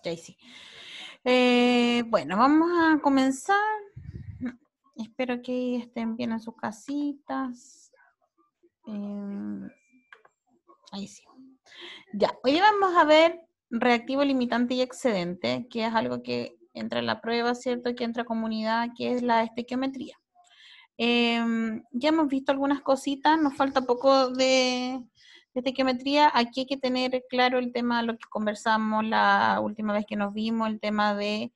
Ya sí. Bueno, vamos a comenzar. Espero que estén bien en sus casitas. Ahí sí. Ya, hoy vamos a ver reactivo, limitante y excedente, que es algo que entra en la prueba, ¿cierto? Que entra a comunidad, que es la estequiometría. Ya hemos visto algunas cositas, nos falta poco de estequiometría. Aquí hay que tener claro el tema de lo que conversamos la última vez que nos vimos, el tema de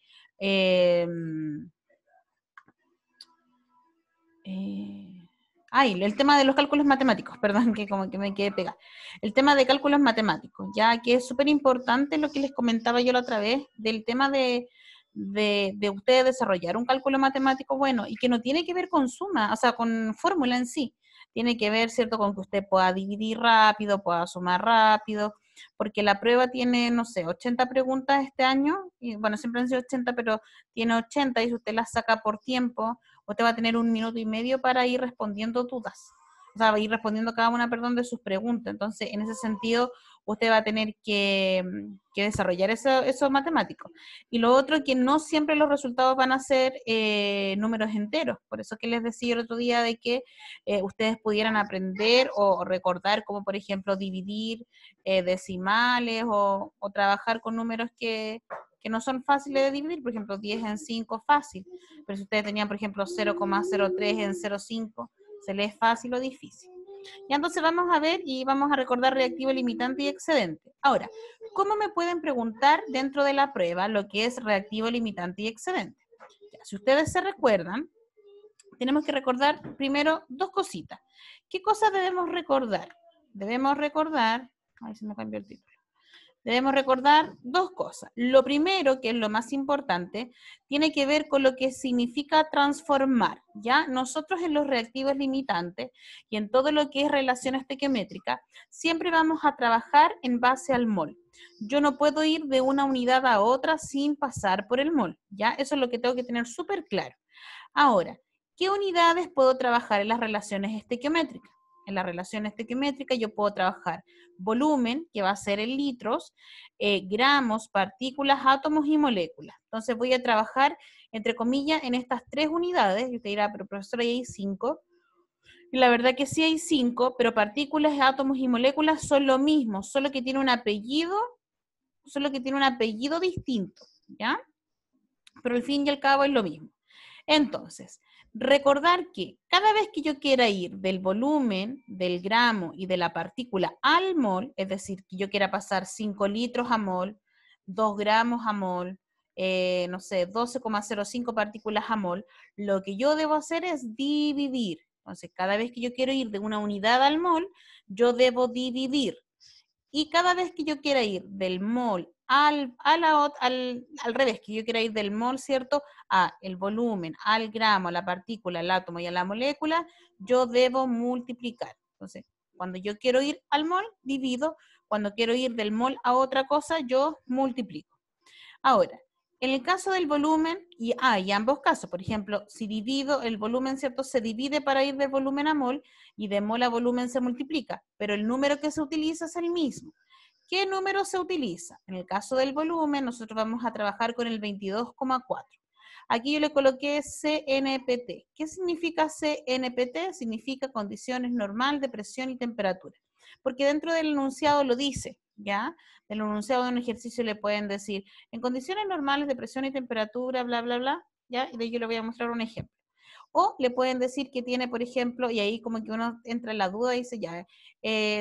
el tema de los cálculos matemáticos, perdón, que como que me quedé pegada. El tema de cálculos matemáticos, ya que es súper importante lo que les comentaba yo la otra vez, del tema de usted desarrollar un cálculo matemático bueno, y que no tiene que ver con suma, o sea, con fórmula en sí. Tiene que ver, ¿cierto?, con que usted pueda dividir rápido, pueda sumar rápido, porque la prueba tiene, no sé, 80 preguntas este año, y bueno, siempre han sido 80, pero tiene 80 y si usted las saca por tiempo, usted va a tener 1 minuto y medio para ir respondiendo dudas. O sea, va a ir respondiendo cada una, perdón, de sus preguntas. Entonces, en ese sentido, usted va a tener que desarrollar eso matemático. Y lo otro, que no siempre los resultados van a ser números enteros. Por eso que les decía el otro día de que ustedes pudieran aprender o recordar como, por ejemplo, dividir decimales o trabajar con números que no son fáciles de dividir, por ejemplo, 10 en 5 fácil, pero si ustedes tenían, por ejemplo, 0,03 en 0,5, ¿se les es fácil o difícil? Y entonces vamos a ver y vamos a recordar reactivo, limitante y excedente. Ahora, ¿cómo me pueden preguntar dentro de la prueba lo que es reactivo, limitante y excedente? Ya, si ustedes se recuerdan, tenemos que recordar primero dos cositas. ¿Qué cosas debemos recordar? Debemos recordar, ahí se me cambió el título. Debemos recordar dos cosas. Lo primero, que es lo más importante, tiene que ver con lo que significa transformar, ¿ya? Nosotros en los reactivos limitantes y en todo lo que es relación estequiométrica, siempre vamos a trabajar en base al mol. Yo no puedo ir de una unidad a otra sin pasar por el mol, ¿ya? Eso es lo que tengo que tener súper claro. Ahora, ¿qué unidades puedo trabajar en las relaciones estequiométricas? En la relación estequiométrica yo puedo trabajar volumen, que va a ser en litros, gramos, partículas, átomos y moléculas. Entonces voy a trabajar, entre comillas, en estas tres unidades. Y usted dirá, pero profesora, ahí hay 5. Y la verdad que sí hay 5, pero partículas, átomos y moléculas son lo mismo, solo que tiene un apellido distinto, ¿ya? Pero al fin y al cabo es lo mismo. Entonces, recordar que cada vez que yo quiera ir del volumen, del gramo y de la partícula al mol, es decir, que yo quiera pasar 5 litros a mol, 2 gramos a mol, no sé, 12,05 partículas a mol, lo que yo debo hacer es dividir. Entonces, cada vez que yo quiero ir de una unidad al mol, yo debo dividir. Y cada vez que yo quiera ir del mol al revés, que yo quiera ir del mol, ¿cierto?, a el volumen, al gramo, a la partícula, al átomo y a la molécula, yo debo multiplicar. Entonces, cuando yo quiero ir al mol, divido. Cuando quiero ir del mol a otra cosa, yo multiplico. Ahora, en el caso del volumen, y ambos casos, por ejemplo, si divido el volumen, ¿cierto? Se divide para ir de volumen a mol y de mol a volumen se multiplica, pero el número que se utiliza es el mismo. ¿Qué número se utiliza? En el caso del volumen, nosotros vamos a trabajar con el 22,4. Aquí yo le coloqué CNPT. ¿Qué significa CNPT? Significa condiciones normal de presión y temperatura. Porque dentro del enunciado lo dice, ¿ya? Del enunciado de un ejercicio le pueden decir, en condiciones normales de presión y temperatura, bla, bla, bla, ¿ya? Y de ello le voy a mostrar un ejemplo. O le pueden decir que tiene, por ejemplo, y ahí como que uno entra en la duda y dice, ya,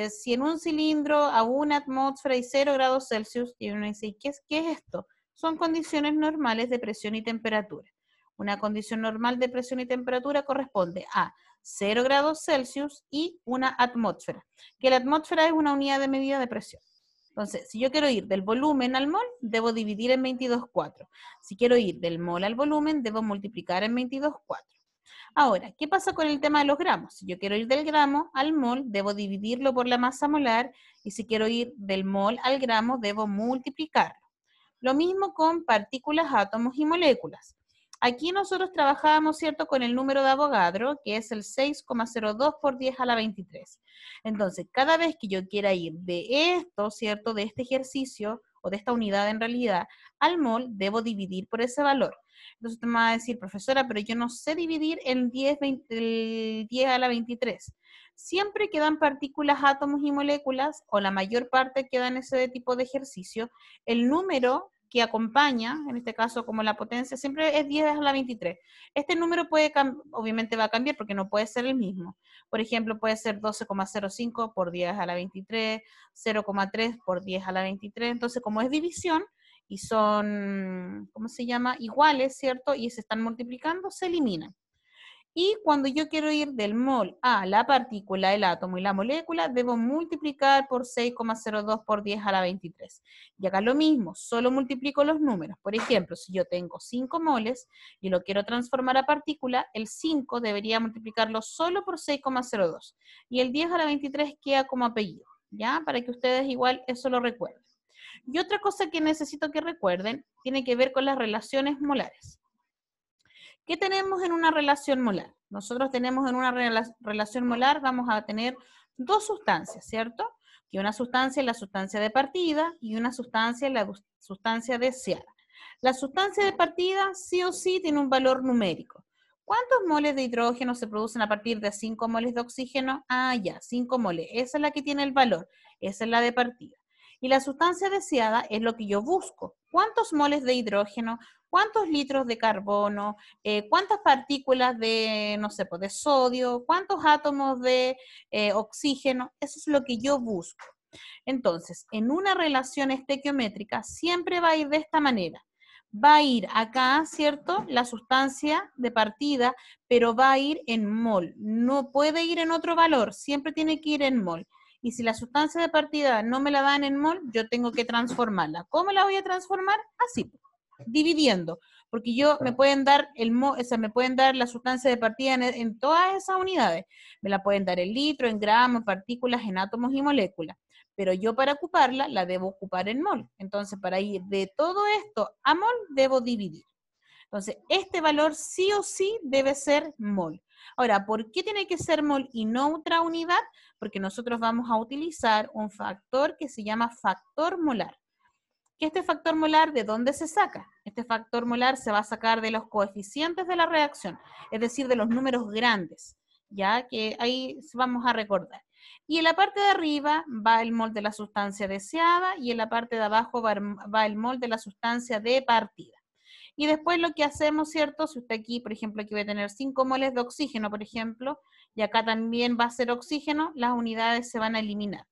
si en un cilindro a 1 atmósfera y 0 grados Celsius, y uno dice, ¿qué es esto? Son condiciones normales de presión y temperatura. Una condición normal de presión y temperatura corresponde a 0 grados Celsius y 1 atmósfera, que la atmósfera es una unidad de medida de presión. Entonces, si yo quiero ir del volumen al mol, debo dividir en 22,4. Si quiero ir del mol al volumen, debo multiplicar en 22,4. Ahora, ¿qué pasa con el tema de los gramos? Si yo quiero ir del gramo al mol, debo dividirlo por la masa molar, y si quiero ir del mol al gramo, debo multiplicarlo. Lo mismo con partículas, átomos y moléculas. Aquí nosotros trabajábamos, ¿cierto?, con el número de Avogadro, que es el 6,02 por 10 a la 23. Entonces, cada vez que yo quiera ir de esto, ¿cierto?, de este ejercicio, o de esta unidad en realidad, al mol, debo dividir por ese valor. Entonces usted me va a decir, profesora, pero yo no sé dividir el 10 a la 23. Siempre quedan partículas, átomos y moléculas, o la mayor parte quedan en ese tipo de ejercicio, el número que acompaña, en este caso como la potencia, siempre es 10 a la 23. Este número puede, obviamente va a cambiar porque no puede ser el mismo. Por ejemplo, puede ser 12,05 por 10 a la 23, 0,3 por 10 a la 23. Entonces, como es división y son, ¿cómo se llama? Iguales, ¿cierto? Y se están multiplicando, se eliminan. Y cuando yo quiero ir del mol a la partícula, el átomo y la molécula, debo multiplicar por 6,02 por 10 a la 23. Y acá lo mismo, solo multiplico los números. Por ejemplo, si yo tengo 5 moles y lo quiero transformar a partícula, el 5 debería multiplicarlo solo por 6,02. Y el 10 a la 23 queda como apellido, ¿ya? Para que ustedes igual eso lo recuerden. Y otra cosa que necesito que recuerden tiene que ver con las relaciones molares. ¿Qué tenemos en una relación molar? Nosotros tenemos en una relación molar, vamos a tener dos sustancias, ¿cierto? Que una sustancia es la sustancia de partida y una sustancia es la sustancia deseada. La sustancia de partida sí o sí tiene un valor numérico. ¿Cuántos moles de hidrógeno se producen a partir de 5 moles de oxígeno? Ah, ya, 5 moles. Esa es la que tiene el valor. Esa es la de partida. Y la sustancia deseada es lo que yo busco. ¿Cuántos moles de hidrógeno? ¿Cuántos litros de carbono? ¿Cuántas partículas de, no sé, pues de sodio? ¿Cuántos átomos de oxígeno? Eso es lo que yo busco. Entonces, en una relación estequiométrica siempre va a ir de esta manera. Va a ir acá, ¿cierto? La sustancia de partida, pero va a ir en mol. No puede ir en otro valor, siempre tiene que ir en mol. Y si la sustancia de partida no me la dan en mol, yo tengo que transformarla. ¿Cómo la voy a transformar? Así, dividiendo, porque yo me pueden dar me pueden dar la sustancia de partida en todas esas unidades. Me la pueden dar en litro, en gramos, partículas, en átomos y moléculas. Pero yo para ocuparla la debo ocupar en mol. Entonces, para ir de todo esto a mol, debo dividir. Entonces, este valor sí o sí debe ser mol. Ahora, ¿por qué tiene que ser mol y no otra unidad? Porque nosotros vamos a utilizar un factor que se llama factor molar. ¿Que este factor molar de dónde se saca? Este factor molar se va a sacar de los coeficientes de la reacción, es decir, de los números grandes, ya que ahí vamos a recordar. Y en la parte de arriba va el mol de la sustancia deseada y en la parte de abajo va el mol de la sustancia de partida. Y después lo que hacemos, ¿cierto? Si usted aquí, por ejemplo, aquí va a tener 5 moles de oxígeno, por ejemplo, y acá también va a ser oxígeno, las unidades se van a eliminar.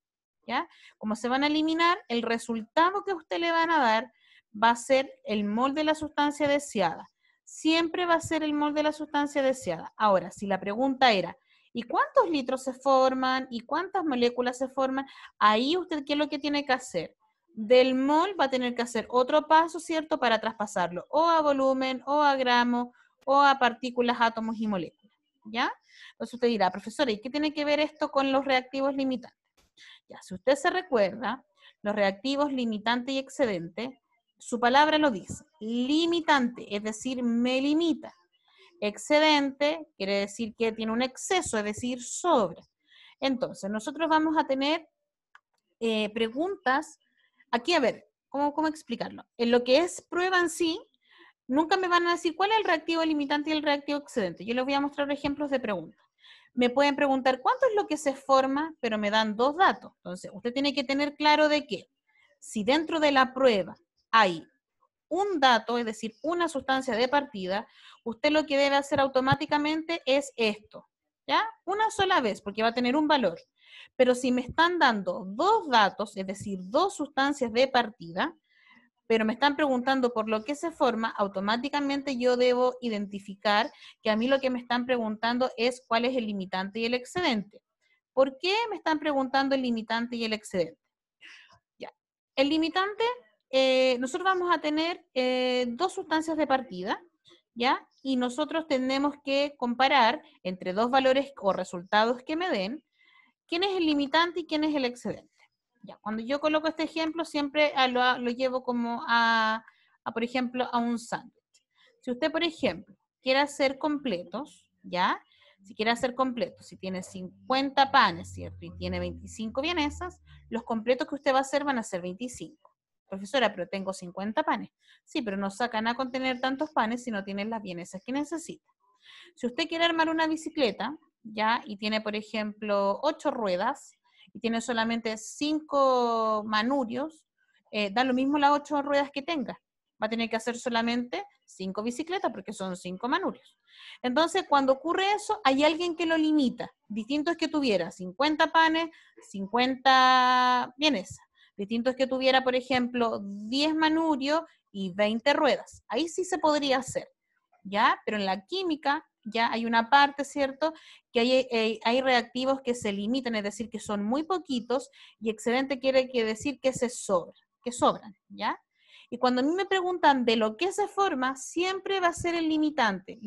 ¿Ya? Como se van a eliminar, el resultado que usted le van a dar va a ser el mol de la sustancia deseada. Siempre va a ser el mol de la sustancia deseada. Ahora, si la pregunta era, ¿y cuántos litros se forman? ¿Y cuántas moléculas se forman? Ahí usted, ¿qué es lo que tiene que hacer? Del mol va a tener que hacer otro paso, ¿cierto? Para traspasarlo o a volumen, o a gramo, o a partículas, átomos y moléculas. ¿Ya? Entonces usted dirá, profesora, ¿y qué tiene que ver esto con los reactivos limitantes? Ya, si usted se recuerda, los reactivos limitante y excedente, su palabra lo dice, limitante, es decir, me limita. Excedente quiere decir que tiene un exceso, es decir, sobra. Entonces, nosotros vamos a tener preguntas, aquí a ver, ¿cómo explicarlo? En lo que es prueba en sí, nunca me van a decir cuál es el reactivo limitante y el reactivo excedente. Yo les voy a mostrar ejemplos de preguntas. Me pueden preguntar cuánto es lo que se forma, pero me dan dos datos. Entonces, usted tiene que tener claro de que si dentro de la prueba hay un dato, es decir, una sustancia de partida, usted lo que debe hacer automáticamente es esto, ¿ya? Una sola vez, porque va a tener un valor. Pero si me están dando dos datos, es decir, dos sustancias de partida, pero me están preguntando por lo que se forma, automáticamente yo debo identificar que a mí lo que me están preguntando es cuál es el limitante y el excedente. ¿Por qué me están preguntando el limitante y el excedente? Ya. El limitante, nosotros vamos a tener dos sustancias de partida, ¿ya? Y nosotros tenemos que comparar entre dos valores o resultados que me den, quién es el limitante y quién es el excedente. Ya, cuando yo coloco este ejemplo, siempre lo llevo como por ejemplo, a un sándwich. Si usted, por ejemplo, quiere hacer completos, ¿ya? Si quiere hacer completos, si tiene 50 panes, ¿cierto? Y tiene 25 vienesas, los completos que usted va a hacer van a ser 25. Profesora, pero tengo 50 panes. Sí, pero no sacan a contener tantos panes si no tienen las vienesas que necesita. Si usted quiere armar una bicicleta, ¿ya? Y tiene, por ejemplo, 8 ruedas y tiene solamente 5 manurios, da lo mismo las 8 ruedas que tenga. Va a tener que hacer solamente 5 bicicletas porque son 5 manurios. Entonces, cuando ocurre eso, hay alguien que lo limita. Distinto es que tuviera 50 panes, 50 vienesas. Distinto es que tuviera, por ejemplo, 10 manurios y 20 ruedas. Ahí sí se podría hacer, ¿ya? Pero en la química ya hay una parte, ¿cierto? Que hay reactivos que se limitan, es decir, que son muy poquitos, y excedente quiere decir que que sobran, ¿ya? Y cuando a mí me preguntan de lo que se forma, siempre va a ser el limitante,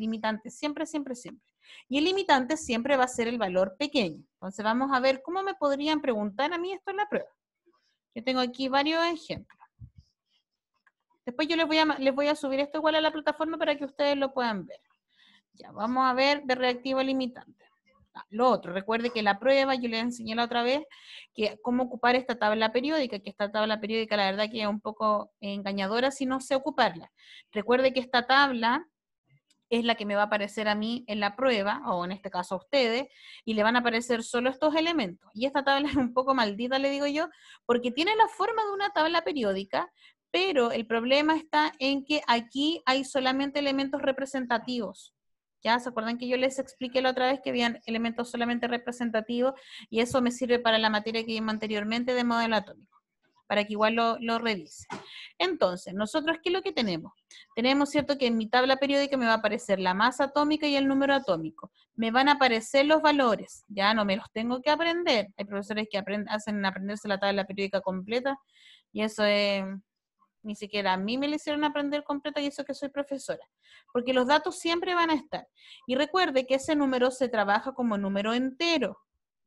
siempre, siempre, siempre. Y el limitante siempre va a ser el valor pequeño. Entonces vamos a ver cómo me podrían preguntar a mí esto en la prueba. Yo tengo aquí varios ejemplos. Después yo les voy a subir esto igual a la plataforma para que ustedes lo puedan ver. Ya, vamos a ver de reactivo limitante. Lo otro, recuerde que la prueba, yo les enseñé la otra vez, que cómo ocupar esta tabla periódica, que esta tabla periódica la verdad que es un poco engañadora si no sé ocuparla. Recuerde que esta tabla es la que me va a aparecer a mí en la prueba, o en este caso a ustedes, y le van a aparecer solo estos elementos. Y esta tabla es un poco maldita, le digo yo, porque tiene la forma de una tabla periódica, pero el problema está en que aquí hay solamente elementos representativos. ¿Ya? ¿Se acuerdan que yo les expliqué la otra vez que habían elementos solamente representativos? Y eso me sirve para la materia que vimos anteriormente de modelo atómico, para que igual lo revise. Entonces, nosotros, ¿qué es lo que tenemos? Tenemos, ¿cierto?, que en mi tabla periódica me va a aparecer la masa atómica y el número atómico. Me van a aparecer los valores, ya no me los tengo que aprender. Hay profesores que hacen aprenderse la tabla periódica completa, y eso es... Ni siquiera a mí me lo hicieron aprender completa, y eso que soy profesora. Porque los datos siempre van a estar. Y recuerde que ese número se trabaja como número entero.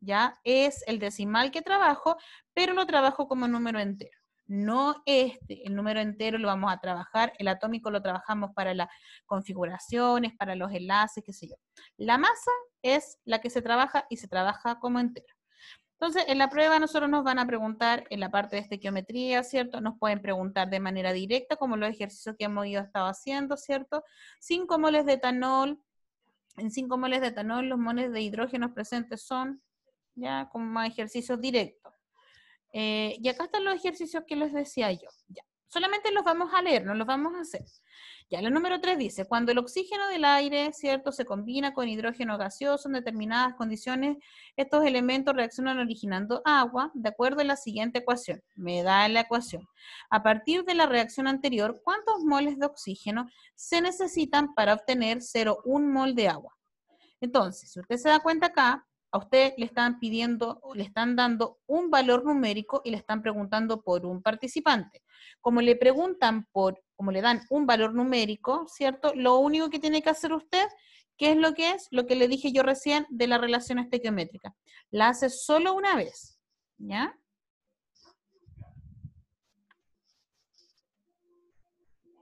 ¿Ya? Es el decimal que trabajo, pero lo trabajo como número entero. No el número entero lo vamos a trabajar, el atómico lo trabajamos para las configuraciones, para los enlaces, qué sé yo. La masa es la que se trabaja y se trabaja como entero. Entonces, en la prueba nosotros nos van a preguntar en la parte de estequiometría, ¿cierto? Nos pueden preguntar de manera directa, como los ejercicios que hemos estado haciendo, ¿cierto? 5 moles de etanol. En 5 moles de etanol, los moles de hidrógenos presentes son, ya, como más ejercicios directos. Y acá están los ejercicios que les decía yo. Ya. Solamente los vamos a leer, no los vamos a hacer. Ya, la número 3 dice, cuando el oxígeno del aire, ¿cierto?, se combina con hidrógeno gaseoso en determinadas condiciones, estos elementos reaccionan originando agua, de acuerdo a la siguiente ecuación. Me da la ecuación. A partir de la reacción anterior, ¿cuántos moles de oxígeno se necesitan para obtener 0,1 mol de agua? Entonces, si usted se da cuenta acá, a usted le están pidiendo, le están dando un valor numérico y le están preguntando por un participante. Como le preguntan como le dan un valor numérico, ¿cierto? Lo único que tiene que hacer usted, ¿qué es lo que es? Lo que le dije yo recién de la relación estequiométrica. La hace solo una vez, ¿ya?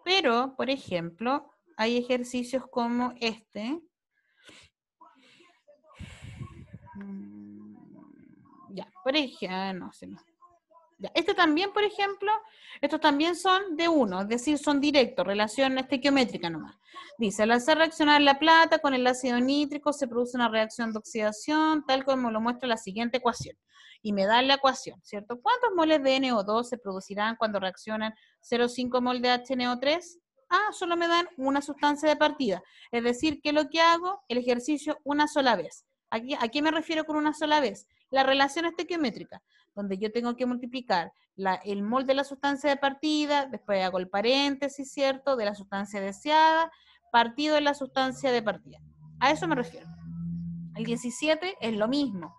Pero, por ejemplo, hay ejercicios como este. Ya, por ejemplo, no sé. Ya, este también, por ejemplo, estos también son de uno, es decir, son directos, relación estequiométrica nomás. Dice, al hacer reaccionar la plata con el ácido nítrico se produce una reacción de oxidación, tal como lo muestra la siguiente ecuación. Y me da la ecuación, ¿cierto? ¿Cuántos moles de NO2 se producirán cuando reaccionan 0,5 mol de HNO3? Ah, solo me dan una sustancia de partida. Es decir, que lo que hago, el ejercicio una sola vez. ¿A qué me refiero con una sola vez? La relación estequiométrica, donde yo tengo que multiplicar el mol de la sustancia de partida, después hago el paréntesis, ¿cierto?, de la sustancia deseada, partido de la sustancia de partida. A eso me refiero. El 17 es lo mismo.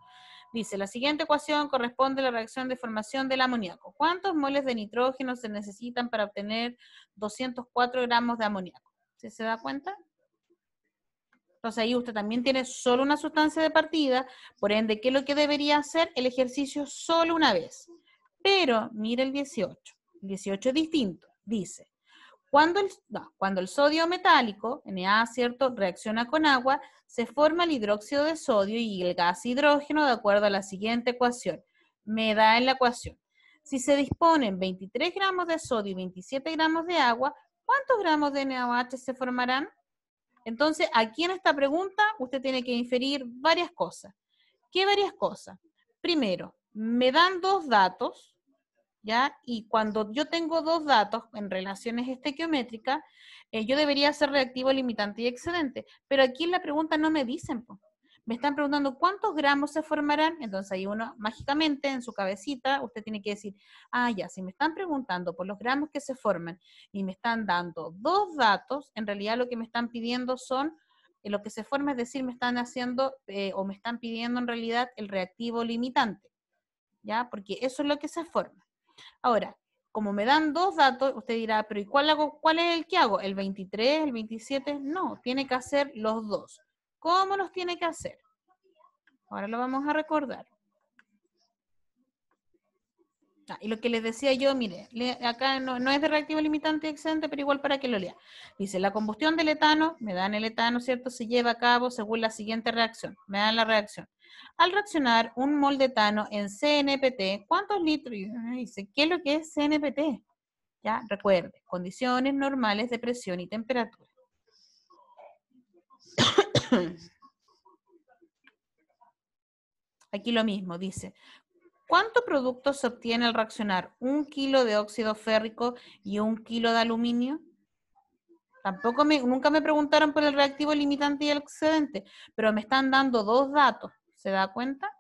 Dice, la siguiente ecuación corresponde a la reacción de formación del amoníaco. ¿Cuántos moles de nitrógeno se necesitan para obtener 204 gramos de amoníaco? ¿Sí se da cuenta? Entonces ahí usted también tiene solo una sustancia de partida, por ende, ¿qué es lo que debería hacer? El ejercicio solo una vez. Pero, mire el 18. El 18 es distinto. Dice, cuando el sodio metálico, Na, ¿cierto?, reacciona con agua, se forma el hidróxido de sodio y el gas hidrógeno de acuerdo a la siguiente ecuación. Me da en la ecuación Si se disponen 23 gramos de sodio y 27 gramos de agua, ¿cuántos gramos de NaOH se formarán? Entonces, aquí en esta pregunta, usted tiene que inferir varias cosas. ¿Qué varias cosas? Primero, me dan dos datos, ¿ya? Y cuando yo tengo dos datos en relaciones estequiométricas, yo debería hacer reactivo, limitante y excedente. Pero aquí en la pregunta no me dicen, pues. Me están preguntando cuántos gramos se formarán. Entonces ahí uno, mágicamente, en su cabecita, usted tiene que decir, ah, ya, si me están preguntando por los gramos que se forman y me están dando dos datos, en realidad lo que me están pidiendo son, lo que se forma, es decir, me están haciendo, o me están pidiendo en realidad el reactivo limitante, ¿ya? Porque eso es lo que se forma. Ahora, como me dan dos datos, usted dirá, pero ¿y cuál es el que hago? ¿El 23, el 27? No, tiene que hacer los dos. ¿Cómo los tiene que hacer? Ahora lo vamos a recordar. Y lo que les decía yo, mire, acá no es de reactivo limitante y excedente, pero igual para que lo lea. Dice, la combustión del etano, me dan el etano, ¿cierto? Se lleva a cabo según la siguiente reacción. Me dan la reacción. Al reaccionar un mol de etano en CNPT, ¿cuántos litros? Dice, ¿qué es lo que es CNPT? Ya, recuerde, condiciones normales de presión y temperatura. Aquí lo mismo, dice, ¿cuánto producto se obtiene al reaccionar 1 kilo de óxido férrico y 1 kilo de aluminio? Nunca me preguntaron por el reactivo limitante y el excedente, pero me están dando dos datos. ¿Se da cuenta?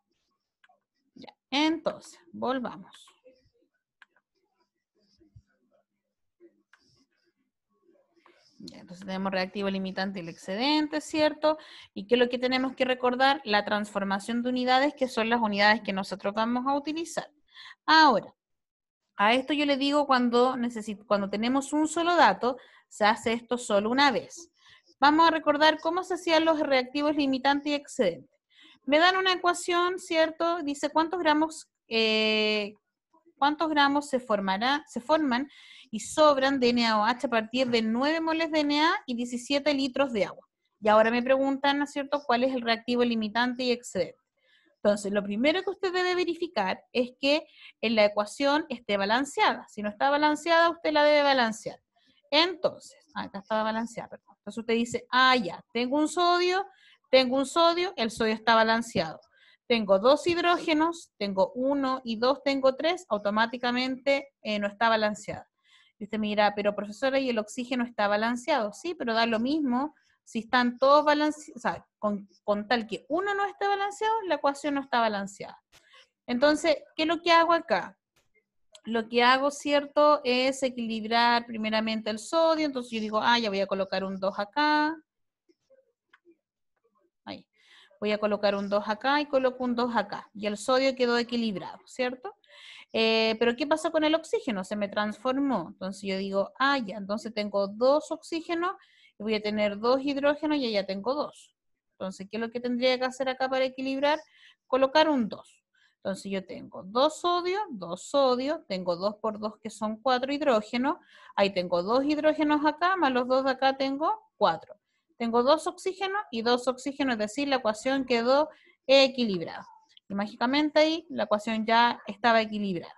Ya, entonces, volvamos. Ya, entonces tenemos reactivo limitante y el excedente, ¿cierto? ¿Y qué es lo que tenemos que recordar? La transformación de unidades, que son las unidades que nosotros vamos a utilizar. Ahora, a esto yo le digo cuando tenemos un solo dato, se hace esto solo una vez. Vamos a recordar cómo se hacían los reactivos limitantes y excedentes. Me dan una ecuación, ¿cierto? Dice cuántos gramos se forman y sobran de NaOH a partir de 9 moles de Na y 17 litros de agua. Y ahora me preguntan, ¿no es cierto?, cuál es el reactivo limitante y excedente. Entonces, lo primero que usted debe verificar es que en la ecuación esté balanceada. Si no está balanceada, usted la debe balancear. Entonces, acá estaba balanceada, perdón. Entonces usted dice, ya, tengo un sodio, el sodio está balanceado. Tengo dos hidrógenos, tengo 1 y 2, tengo 3, automáticamente no está balanceada. Y usted me dirá, pero profesora, ¿y el oxígeno está balanceado? Sí, pero da lo mismo. Si están todos balanceados, o sea, con tal que uno no esté balanceado, la ecuación no está balanceada. Entonces, ¿qué es lo que hago acá? Lo que hago, ¿cierto?, es equilibrar primeramente el sodio. Entonces yo digo, ya voy a colocar un 2 acá. Ahí. Voy a colocar un 2 acá y coloco un 2 acá. Y el sodio quedó equilibrado, ¿cierto? Pero ¿qué pasó con el oxígeno? Se me transformó. Entonces yo digo, ya, entonces tengo 2 oxígenos y voy a tener 2 hidrógenos y ya tengo 2. Entonces, ¿qué es lo que tendría que hacer acá para equilibrar? Colocar un 2. Entonces yo tengo 2 sodio, tengo 2 por 2 que son 4 hidrógenos, ahí tengo 2 hidrógenos acá, más los 2 de acá tengo 4. Tengo 2 oxígenos y 2 oxígenos, es decir, la ecuación quedó equilibrada. Y mágicamente ahí la ecuación ya estaba equilibrada.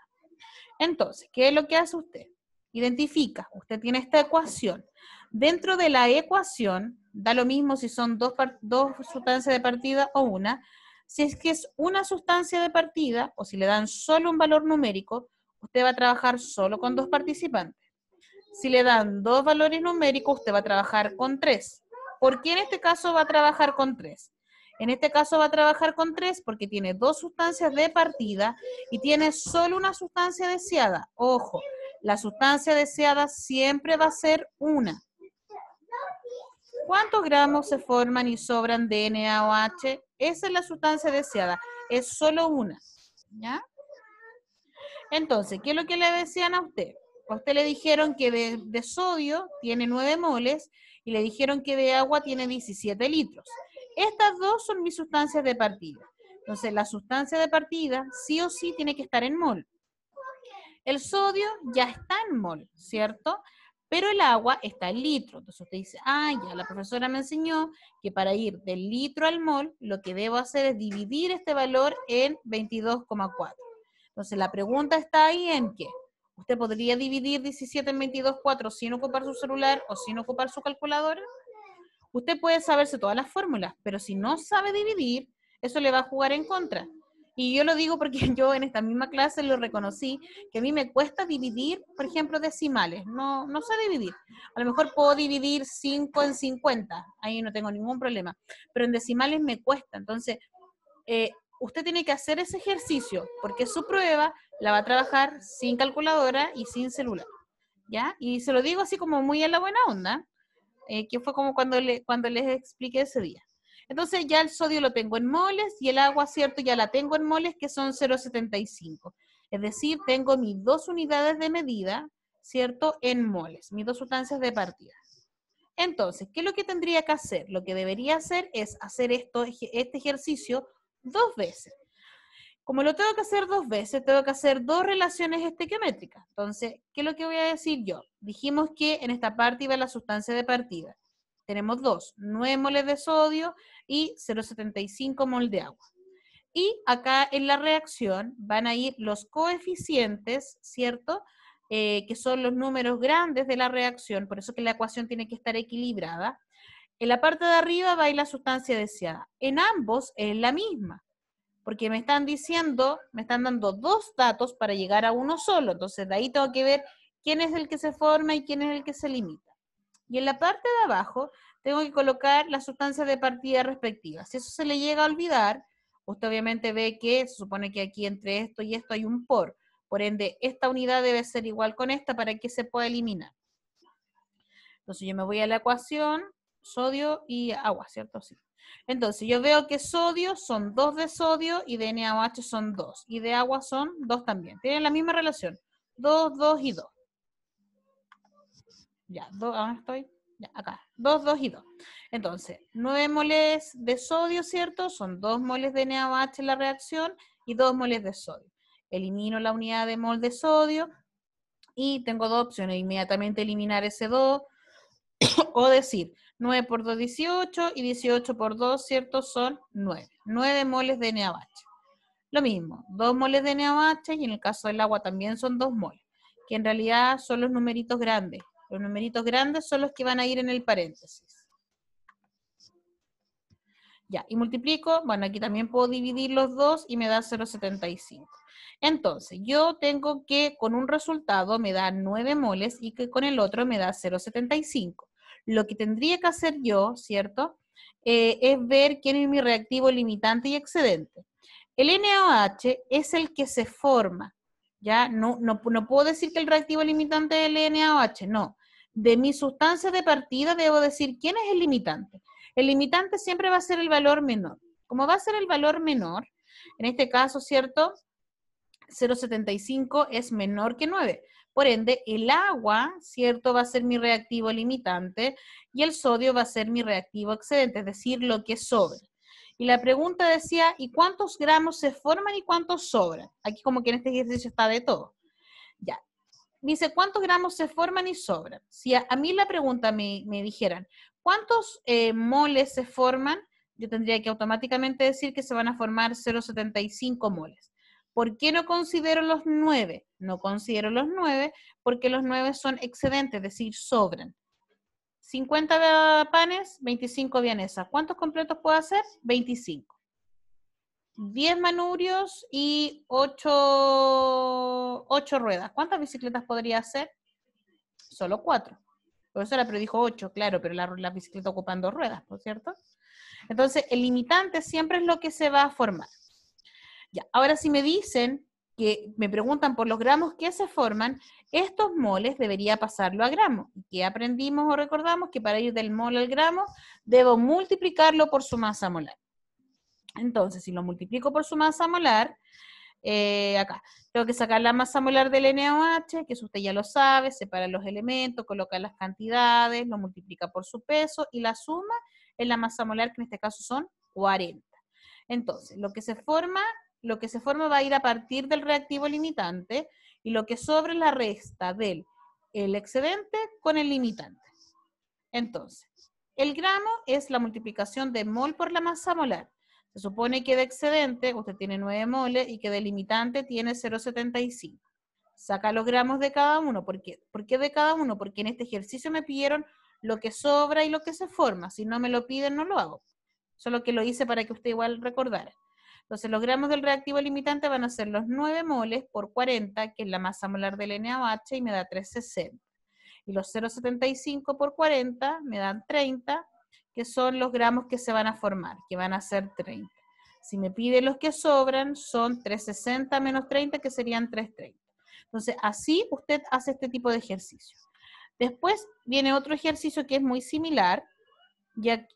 Entonces, ¿qué es lo que hace usted? Identifica, usted tiene esta ecuación. Dentro de la ecuación, da lo mismo si son dos sustancias de partida o una. Si es que es una sustancia de partida, o si le dan solo un valor numérico, usted va a trabajar solo con 2 participantes. Si le dan 2 valores numéricos, usted va a trabajar con 3. ¿Por qué en este caso va a trabajar con 3? En este caso va a trabajar con 3 porque tiene 2 sustancias de partida y tiene solo una sustancia deseada. Ojo, la sustancia deseada siempre va a ser una. ¿Cuántos gramos se forman y sobran de NaOH? Esa es la sustancia deseada, es solo una. ¿Ya? Entonces, ¿qué es lo que le decían a usted? A usted le dijeron que de sodio tiene 9 moles y le dijeron que de agua tiene 17 litros. Estas dos son mis sustancias de partida. Entonces, la sustancia de partida sí o sí tiene que estar en mol. El sodio ya está en mol, ¿cierto? Pero el agua está en litro. Entonces usted dice, ya, la profesora me enseñó que para ir del litro al mol, lo que debo hacer es dividir este valor en 22,4. Entonces, la pregunta está ahí en que usted podría dividir 17 en 22,4 sin ocupar su celular o sin ocupar su calculadora. Usted puede saberse todas las fórmulas, pero si no sabe dividir, eso le va a jugar en contra. Y yo lo digo porque yo en esta misma clase lo reconocí, que a mí me cuesta dividir, por ejemplo, decimales. No sé dividir. A lo mejor puedo dividir 5 en 50, ahí no tengo ningún problema. Pero en decimales me cuesta. Entonces, usted tiene que hacer ese ejercicio, porque su prueba la va a trabajar sin calculadora y sin celular. ¿Ya? Y se lo digo así como muy a la buena onda, que fue como cuando les expliqué ese día. Entonces ya el sodio lo tengo en moles y el agua, ¿cierto? Ya la tengo en moles, que son 0,75. Es decir, tengo mis 2 unidades de medida, ¿cierto? En moles, mis 2 sustancias de partida. Entonces, ¿qué es lo que tendría que hacer? Lo que debería hacer es hacer este ejercicio 2 veces. Como lo tengo que hacer 2 veces, tengo que hacer 2 relaciones estequiométricas. Entonces, ¿qué es lo que voy a decir yo? Dijimos que en esta parte iba la sustancia de partida. Tenemos 2, 9 moles de sodio y 0,75 mol de agua. Y acá en la reacción van a ir los coeficientes, ¿cierto? Que son los números grandes de la reacción, por eso que la ecuación tiene que estar equilibrada. En la parte de arriba va a ir la sustancia deseada. En ambos es la misma, porque me están dando 2 datos para llegar a uno solo. Entonces, de ahí tengo que ver quién es el que se forma y quién es el que se limita. Y en la parte de abajo, tengo que colocar las sustancias de partida respectivas. Si eso se le llega a olvidar, usted obviamente ve que se supone que aquí entre esto y esto hay un por. Por ende, esta unidad debe ser igual con esta para que se pueda eliminar. Entonces, yo me voy a la ecuación, sodio y agua, ¿cierto? Sí. Entonces, yo veo que sodio son 2 de sodio y de NaOH son 2. Y de agua son 2 también. Tienen la misma relación. 2, 2 y 2. Ya, ahora estoy. Ya, acá. 2, 2 y 2. Entonces, 9 moles de sodio, ¿cierto? Son 2 moles de NaOH en la reacción y 2 moles de sodio. Elimino la unidad de mol de sodio y tengo 2 opciones. Inmediatamente eliminar ese 2. O decir, 9 por 2, 18, y 18 por 2, ¿cierto? Son 9. 9 moles de NaOH. Lo mismo, 2 moles de NaOH, y en el caso del agua también son 2 moles, que en realidad son los numeritos grandes. Los numeritos grandes son los que van a ir en el paréntesis. Ya, y multiplico, bueno, aquí también puedo dividir los dos y me da 0,75. Entonces, yo tengo que con un resultado me da 9 moles y que con el otro me da 0,75. Lo que tendría que hacer yo, ¿cierto? Es ver quién es mi reactivo limitante y excedente. El NaOH es el que se forma, ¿ya? No puedo decir que el reactivo limitante es el NaOH, no. De mi sustancia de partida debo decir quién es el limitante. El limitante siempre va a ser el valor menor. Como va a ser el valor menor, en este caso, ¿cierto? 0,75 es menor que 9. Por ende, el agua, ¿cierto? Va a ser mi reactivo limitante y el sodio va a ser mi reactivo excedente, es decir, lo que sobra. Y la pregunta decía, ¿y cuántos gramos se forman y cuántos sobran? Aquí como que en este ejercicio está de todo. Ya. Dice, ¿cuántos gramos se forman y sobran? Si a mí la pregunta me dijeran, ¿cuántos moles se forman? Yo tendría que automáticamente decir que se van a formar 0,75 moles. ¿Por qué no considero los 9? No considero los 9 porque los 9 son excedentes, es decir, sobran. 50 panes, 25 vienesas. ¿Cuántos completos puedo hacer? 25. 10 manurios y 8 ruedas. ¿Cuántas bicicletas podría hacer? Solo 4. Profesora, pero dijo 8, claro, pero la bicicleta ocupan 2 ruedas, ¿por cierto? Entonces, el limitante siempre es lo que se va a formar. Ya, ahora si me dicen, que me preguntan por los gramos que se forman, estos moles debería pasarlo a gramos. ¿Y qué aprendimos o recordamos? Que para ir del mol al gramo, debo multiplicarlo por su masa molar. Entonces, si lo multiplico por su masa molar, acá, tengo que sacar la masa molar del NaOH, que eso usted ya lo sabe, separa los elementos, coloca las cantidades, lo multiplica por su peso, y la suma es la masa molar, que en este caso son 40. Entonces, lo que se forma va a ir a partir del reactivo limitante, y lo que sobra es la resta del excedente con el limitante. Entonces, el gramo es la multiplicación de mol por la masa molar. Se supone que de excedente usted tiene 9 moles y que de limitante tiene 0,75. Saca los gramos de cada uno. ¿Por qué de cada uno? Porque en este ejercicio me pidieron lo que sobra y lo que se forma. Si no me lo piden, no lo hago. Solo que lo hice para que usted igual recordara. Entonces, los gramos del reactivo limitante van a ser los 9 moles por 40, que es la masa molar del NaOH, y me da 360. Y los 0,75 por 40 me dan 30, que son los gramos que se van a formar, que van a ser 30. Si me piden los que sobran, son 360 menos 30, que serían 330. Entonces, así usted hace este tipo de ejercicio. Después viene otro ejercicio que es muy similar, ya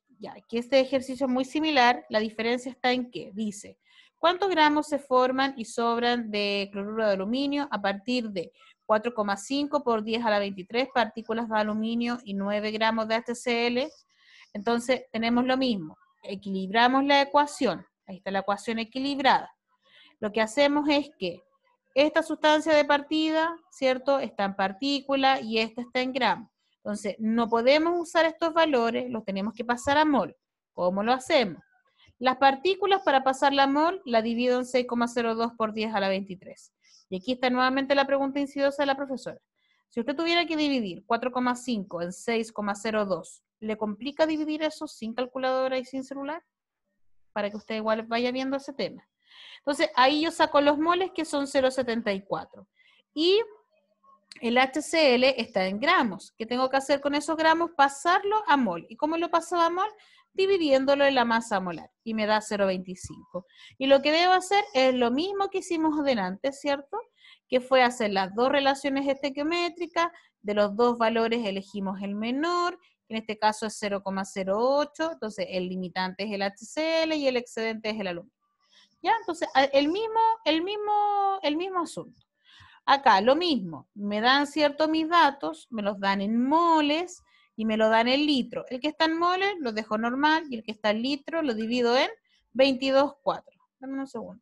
que este ejercicio es muy similar, la diferencia está en que dice, ¿cuántos gramos se forman y sobran de cloruro de aluminio a partir de 4,5 por 10 a la 23 partículas de aluminio y 9 gramos de HCl? Entonces tenemos lo mismo, equilibramos la ecuación, ahí está la ecuación equilibrada. Lo que hacemos es que esta sustancia de partida, ¿cierto?, está en partícula y esta está en gramos. Entonces, no podemos usar estos valores, los tenemos que pasar a mol. ¿Cómo lo hacemos? Las partículas, para pasarla a mol, la divido en 6,02 por 10 a la 23. Y aquí está nuevamente la pregunta insidiosa de la profesora. Si usted tuviera que dividir 4,5 en 6,02, ¿le complica dividir eso sin calculadora y sin celular? Para que usted igual vaya viendo ese tema. Entonces, ahí yo saco los moles, que son 0,74. Y el HCl está en gramos. ¿Qué tengo que hacer con esos gramos? Pasarlo a mol. ¿Y cómo lo paso a mol? Dividiéndolo en la masa molar. Y me da 0,25. Y lo que debo hacer es lo mismo que hicimos adelante, ¿cierto? Que fue hacer las dos relaciones estequiométricas. De los dos valores elegimos el menor, que en este caso es 0,08. Entonces, el limitante es el HCl y el excedente es el aluminio. ¿Ya? Entonces, el mismo asunto. Acá, lo mismo, me dan cierto mis datos, me los dan en moles y me lo dan en litro. El que está en moles lo dejo normal y el que está en litro lo divido en 22,4. Dame un segundo.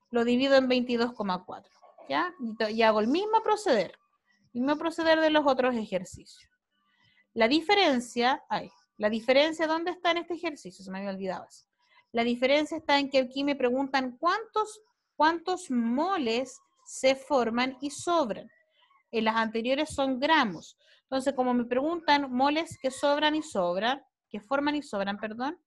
Lo divido en 22,4. ¿Ya? Y hago el mismo proceder de los otros ejercicios. La diferencia, ¿dónde está en este ejercicio? Se me había olvidado eso. La diferencia está en que aquí me preguntan cuántos moles se forman y sobran. En las anteriores son gramos. Entonces, como me preguntan moles que sobran y sobran, que forman y sobran, perdón,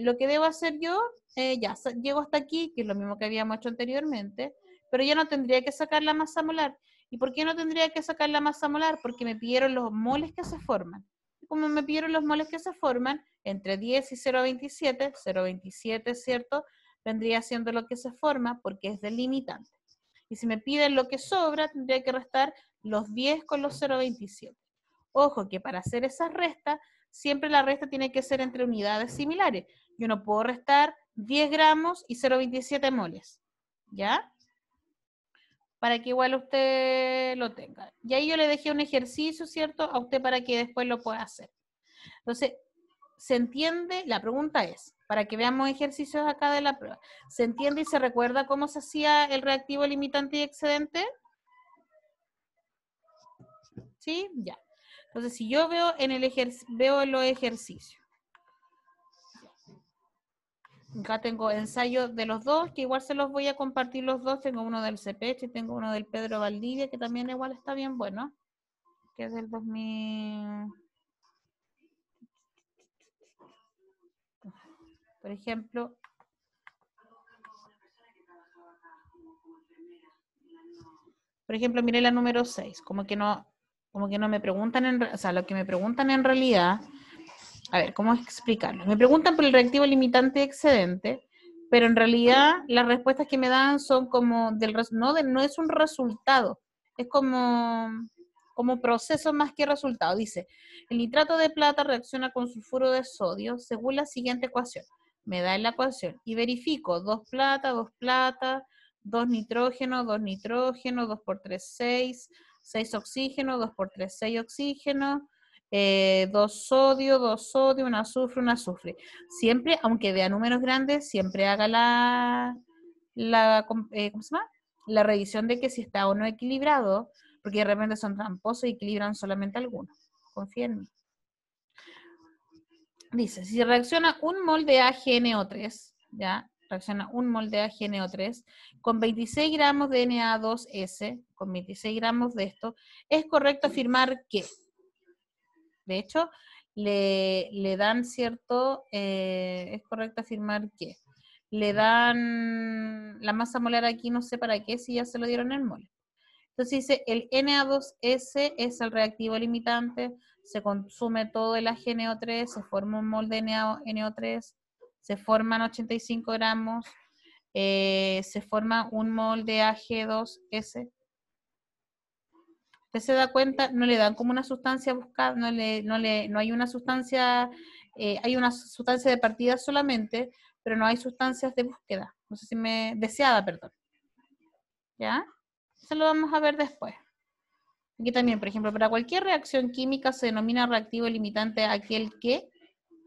lo que debo hacer yo, ya llego hasta aquí, que es lo mismo que habíamos hecho anteriormente, pero ya no tendría que sacar la masa molar. ¿Y por qué no tendría que sacar la masa molar? Porque me pidieron los moles que se forman. Como me pidieron los moles que se forman, entre 10 y 0,27, 0,27, ¿cierto? Vendría siendo lo que se forma porque es delimitante. Y si me piden lo que sobra, tendría que restar los 10 con los 0,27. Ojo que para hacer esa resta, siempre la resta tiene que ser entre unidades similares. Yo no puedo restar 10 gramos y 0,27 moles. ¿Ya? Para que igual usted lo tenga. Y ahí yo le dejé un ejercicio, ¿cierto? A usted para que después lo pueda hacer. Entonces, ¿se entiende? La pregunta es, para que veamos ejercicios acá de la prueba, ¿se entiende y se recuerda cómo se hacía el reactivo limitante y excedente? ¿Sí? Ya. Entonces, si yo veo en los ejercicios, acá tengo ensayos de los dos, que igual se los voy a compartir los dos. Tengo uno del CPH y tengo uno del Pedro Valdivia, que también igual está bien bueno, que es del 2000. Por ejemplo, miré la número 6, como que no me preguntan, o sea, lo que me preguntan en realidad, a ver, ¿cómo explicarlo? Me preguntan por el reactivo limitante y excedente, pero en realidad las respuestas que me dan son como no es un resultado, es como proceso más que resultado. Dice, el nitrato de plata reacciona con sulfuro de sodio según la siguiente ecuación. Me da en la ecuación y verifico 2 plata, 2 nitrógeno, 2 por 3, 6 oxígeno, 2 por 3, 6 oxígeno, 2 sodio, un azufre. Siempre, aunque vea números grandes, siempre haga ¿cómo se llama? La revisión de que si está o no equilibrado, porque de repente son tramposos y equilibran solamente algunos. Confía en mí. Dice, si reacciona un mol de AgNO3, ¿ya? Reacciona un mol de AgNO3 con 26 gramos de Na2S, con 26 gramos de esto, es correcto afirmar que, de hecho, le dan cierto, es correcto afirmar que, le dan la masa molar aquí, no sé para qué, si ya se lo dieron en mol. Entonces dice, el Na2S es el reactivo limitante, se consume todo el AgNO3, se forma un mol de NO3, se forman 85 gramos, se forma un mol de Ag2S. Usted se da cuenta, no le dan como una sustancia buscada, no hay una sustancia, hay una sustancia de partida solamente, pero no hay sustancias de búsqueda, no sé si deseada, perdón. ¿Ya? Eso lo vamos a ver después. Aquí también, por ejemplo, para cualquier reacción química se denomina reactivo limitante aquel que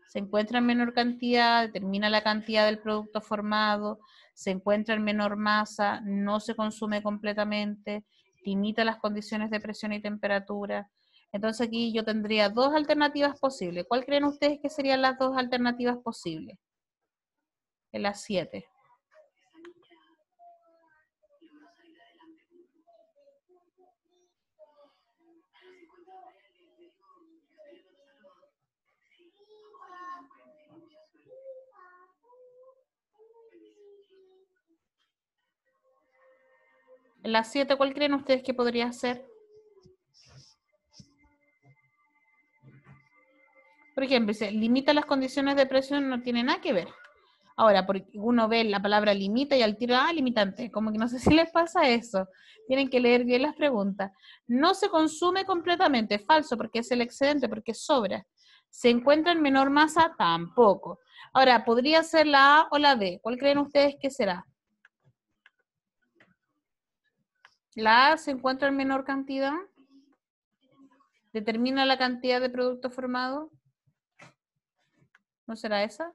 se encuentra en menor cantidad, determina la cantidad del producto formado, se encuentra en menor masa, no se consume completamente, limita las condiciones de presión y temperatura. Entonces aquí yo tendría dos alternativas posibles. ¿Cuál creen ustedes que serían las dos alternativas posibles? En las 7. En las 7, ¿cuál creen ustedes que podría ser? Por ejemplo, dice, limita las condiciones de presión, no tiene nada que ver. Ahora, porque uno ve la palabra limita y al tiro, limitante, como que no sé si les pasa eso. Tienen que leer bien las preguntas. No se consume completamente, falso, porque es el excedente, porque sobra. ¿Se encuentra en menor masa? Tampoco. Ahora, podría ser la A o la B. ¿Cuál creen ustedes que será? La A se encuentra en menor cantidad. ¿Determina la cantidad de producto formado? ¿No será esa?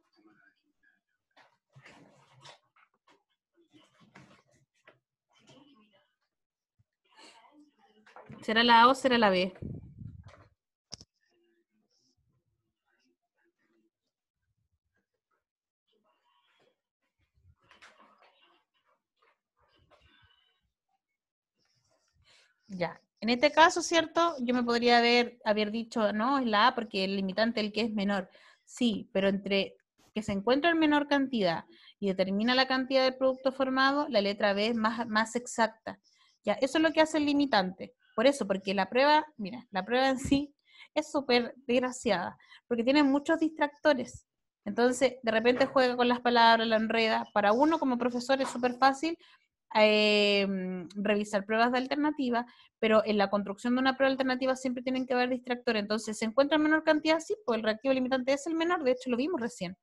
¿Será la A o será la B? Ya. En este caso, ¿cierto? Yo me podría haber dicho, no, es la A porque el limitante es el que es menor. Sí, pero entre que se encuentra en menor cantidad y determina la cantidad de producto formado, la letra B es más exacta. Ya, eso es lo que hace el limitante. Por eso, porque la prueba, mira, la prueba en sí es súper desgraciada, porque tiene muchos distractores. Entonces, de repente juega con las palabras, la enreda. Para uno como profesor es súper fácil revisar pruebas de alternativa, pero en la construcción de una prueba alternativa siempre tienen que haber distractores. Entonces, ¿se encuentra en menor cantidad? Sí, pues el reactivo limitante es el menor, de hecho lo vimos recién,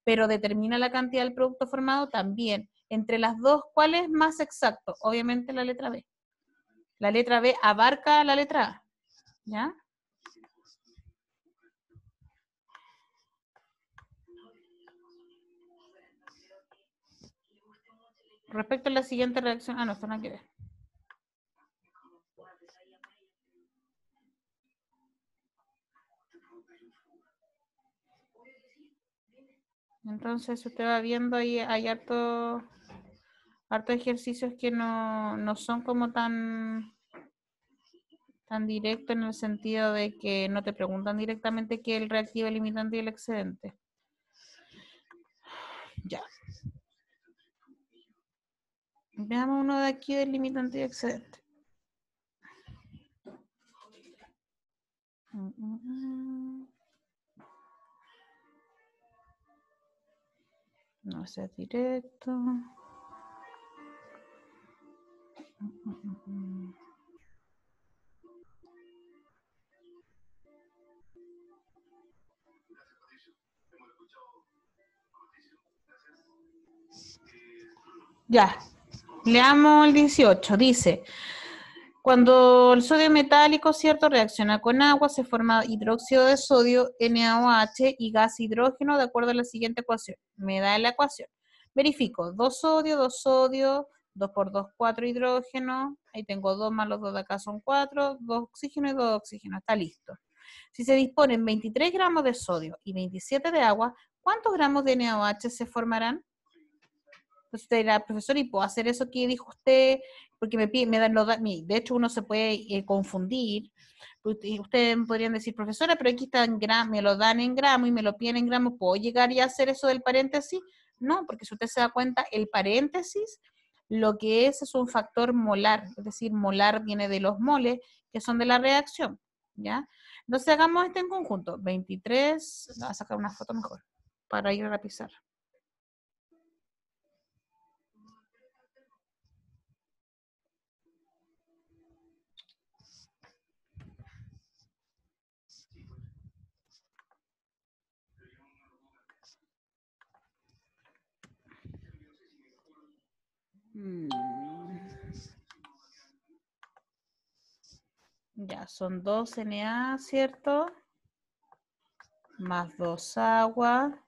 pero determina la cantidad del producto formado también. Entre las dos, ¿cuál es más exacto? Obviamente la letra B. La letra B abarca la letra A, ¿ya? Respecto a la siguiente reacción, no, esto no hay que ver. Entonces, usted va viendo ahí, hay hartos ejercicios que no son como tan directo en el sentido de que no te preguntan directamente qué es el reactivo, el limitante y el excedente. Ya. Veamos uno de aquí del limitante y excedente. No sea directo. Ya. Leamos el 18. Dice, cuando el sodio metálico, ¿cierto?, reacciona con agua, se forma hidróxido de sodio, NaOH y gas hidrógeno de acuerdo a la siguiente ecuación. Me da la ecuación. Verifico, 2 sodio, 2 por 2, 4 hidrógeno. Ahí tengo 2 más los 2 de acá son 4, 2 oxígeno y 2 oxígeno. Está listo. Si se disponen 23 gramos de sodio y 27 de agua, ¿cuántos gramos de NaOH se formarán? Entonces usted dirá, profesor, ¿y puedo hacer eso que dijo usted? Porque me dan de hecho uno se puede confundir. Ustedes podrían decir, profesora, pero aquí está en gramos, me lo dan en gramos y me lo piden en gramos, ¿puedo llegar y hacer eso del paréntesis? No, porque si usted se da cuenta, el paréntesis lo que es un factor molar, es decir, molar viene de los moles, que son de la reacción, ¿ya? Entonces hagamos esto en conjunto, 23, voy a sacar una foto mejor, para ir a la pizarra. Ya, son 2 Na, ¿cierto? Más 2 agua.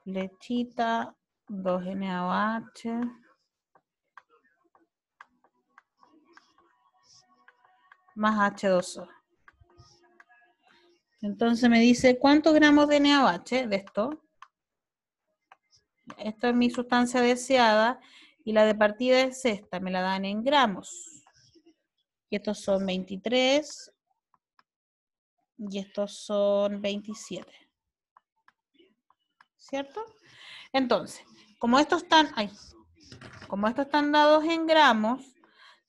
Lechita, 2 NaOH. Más H2O. Entonces me dice, ¿cuántos gramos de NaOH de esto? Esto es mi sustancia deseada y la de partida es esta, me la dan en gramos. Y estos son 23 y estos son 27. ¿Cierto? Entonces, como estos están dados en gramos,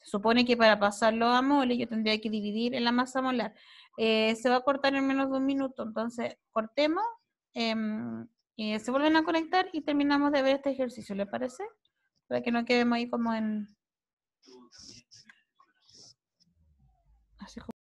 se supone que para pasarlo a mole yo tendría que dividir en la masa molar. Se va a cortar en menos de 1 minuto, entonces cortemos, se vuelven a conectar y terminamos de ver este ejercicio, ¿le parece? Para que no quedemos ahí como en...